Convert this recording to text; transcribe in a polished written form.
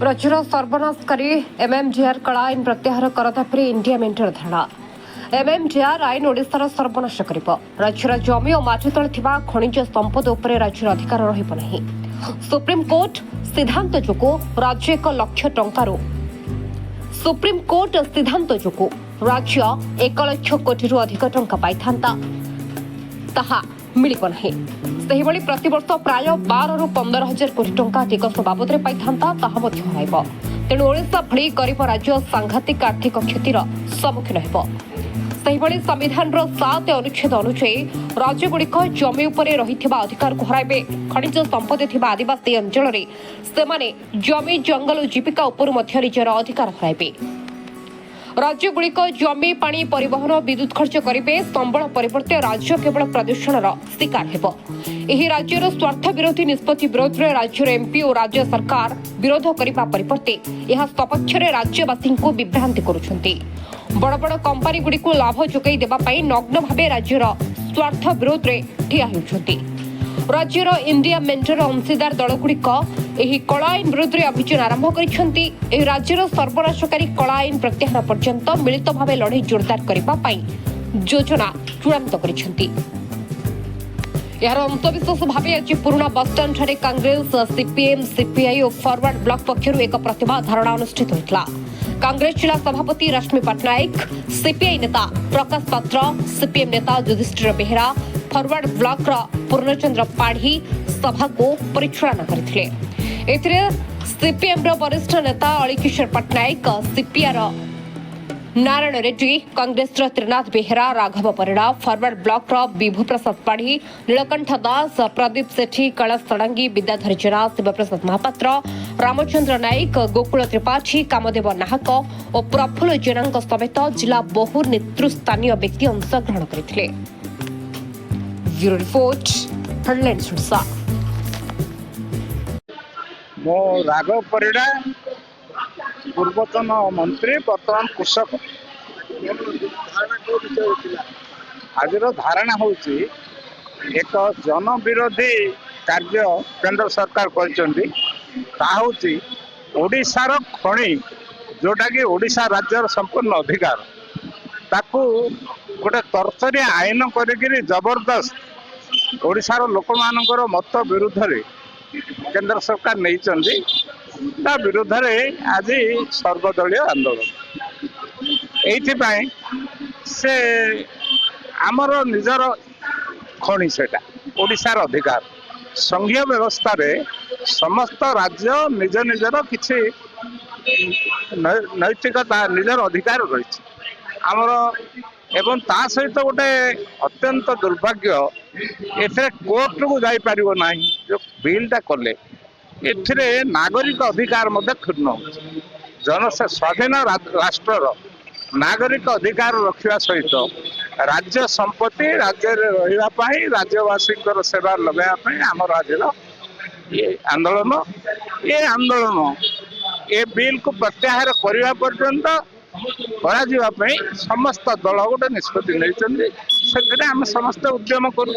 राज्यर सर्वनाशकारी एमएमडीआर कला आईन प्रत्याहार करदापी इंडिया मेंटर धारणा एमएमडीआर आईन ओडिशार सर्वनाश कर राज्यर जमी और माटी तले खनिज संपद उपर राज्यर अधिकार रही सुप्रीमकोर्ट सिद्धांत जो राज्य 1 लाख टंकार सुप्रीमकोर्ट सिद्धांत जो राज्य 1 लाख कोटी अधिक टंका पाई था मिलिब नहीं सेहिभଳି प्रतिवर्ष प्राय 12 ରୁ 15 हजार कोटी टंका टिकस बाबद पाई था तेणु ओडिशा भली गरीब राज्य सांघातिक आर्थिक क्षतिर सम्मुखीन होभଳି संविधान 7 अनुच्छेद अनुसार राज्यगुड़िक जमी उपरे रहिथिबा अधिकार को हराइबे खनिज संपद थिबा आदिवासी अंचल रे सेमाने जमी जंगल और जीविका उपर मध्य निजर अधिकार हराइबे राज्यगुड़िक जमी पानी परिवहन विद्युत खर्च करेंगे संबल परिवर्ते राज्य केवल प्रदूषण शिकार हेब एही राज्यर स्वार्थ विरोधी निष्पत्ति विरोध में राज्यर एमपी और राज्य सरकार विरोध करने परिवर्ते यह सपक्ष राज्यवासी को विभ्रांति करुछंती बड़ बड़ कंपनी गुड़िक लाभ जोगाई देवाई नग्न भाव राज्यर स्वार्थ विरोध में ठिया होउछंती राज्यर इंडिया मेंटर अंशीदार दलगुड़िक एही कला आईन विरोध में अभियान आरंभ करिसेंती एही राज्यर सर्वनाशकारी कला आईन प्रत्याहार पर्यंत मिलित भाव लड़ाई जोरदार करने योजना चूड़ांत करिसेंती यार अंतविशेष भाव आज पुराना बसस्टाण्ड ठारे कांग्रेस सीपीएम सीपीआई और फॉरवर्ड ब्लॉक पक्षर एक प्रतिभा धारणा अनुष्ठित होता कांग्रेस जिला सभापति रश्मि पट्टनायक सीपीआई नेता प्रकाश पात्र सीपीएम नेता युधिष्ठिर बेहेरा फॉरवर्ड ब्लॉक पूर्णचंद्र पाढ़ी सभा को परिचालना करते सीपीएम वरिष्ठ नेता Alikishore Pattanayak CPR Narayan Reddy Congress Trinath Behera Raghav Parida Forward Bloc Bibhu Prasad पाढ़ी नीलकंठ दास प्रदीप सेठी कैलाश षडांगी विद्याधर जेना शिवप्रसाद महापात्र रामचंद्र नायक गोकुल त्रिपाठी कामदेव नाहक और प्रफुल्ल जेना समेत जिला बहु नेतृस्थानीय व्यक्ति अंशग्रहण करते ब्यूरो रिपोर्ट हेडलाइंस ओडिशा मो राघव परिड़ा पूर्वतन मंत्री वर्तमान कृषक आज धारणा होची एक जन विरोधी कार्य केंद्र सरकार करचंदी ओडिशार खଣି जोटा कि ओडिशा राज्यर संपूर्ण अधिकार ताकू गोटे तरतरिया आईन करी जबरदस्त ओडिशार लोक मानकर मत विरुद्ध रे केंद्र सरकार नहीं ता विरोध में आज सर्वदलीय आंदोलन ये से आमर निजर खଣି सेटा ओडिशार अधिकार संघीय व्यवस्था रे समस्त राज्य निज निजर किछि नैतिकता निजर अधिकार रही आमर एवं ता सहित गोटे अत्यंत दुर्भाग्य एथे कोर्ट को जाई परिबो नाही जो बिलटा कले एथिरे नागरिक अधिकार मध्य क्षुण्ण होछि जन स्वाधीन राष्ट्र नागरिक अधिकार रखा सहित राज्य संपत्ति राज्य रही राज्यवासी सेवा लगाई आम राज्य ये आंदोलन ये बिल को प्रत्याहार करने पर्यंत समस्त दल गोटे निष्पत्ति नहीं आम समस्त उद्यम करूँ।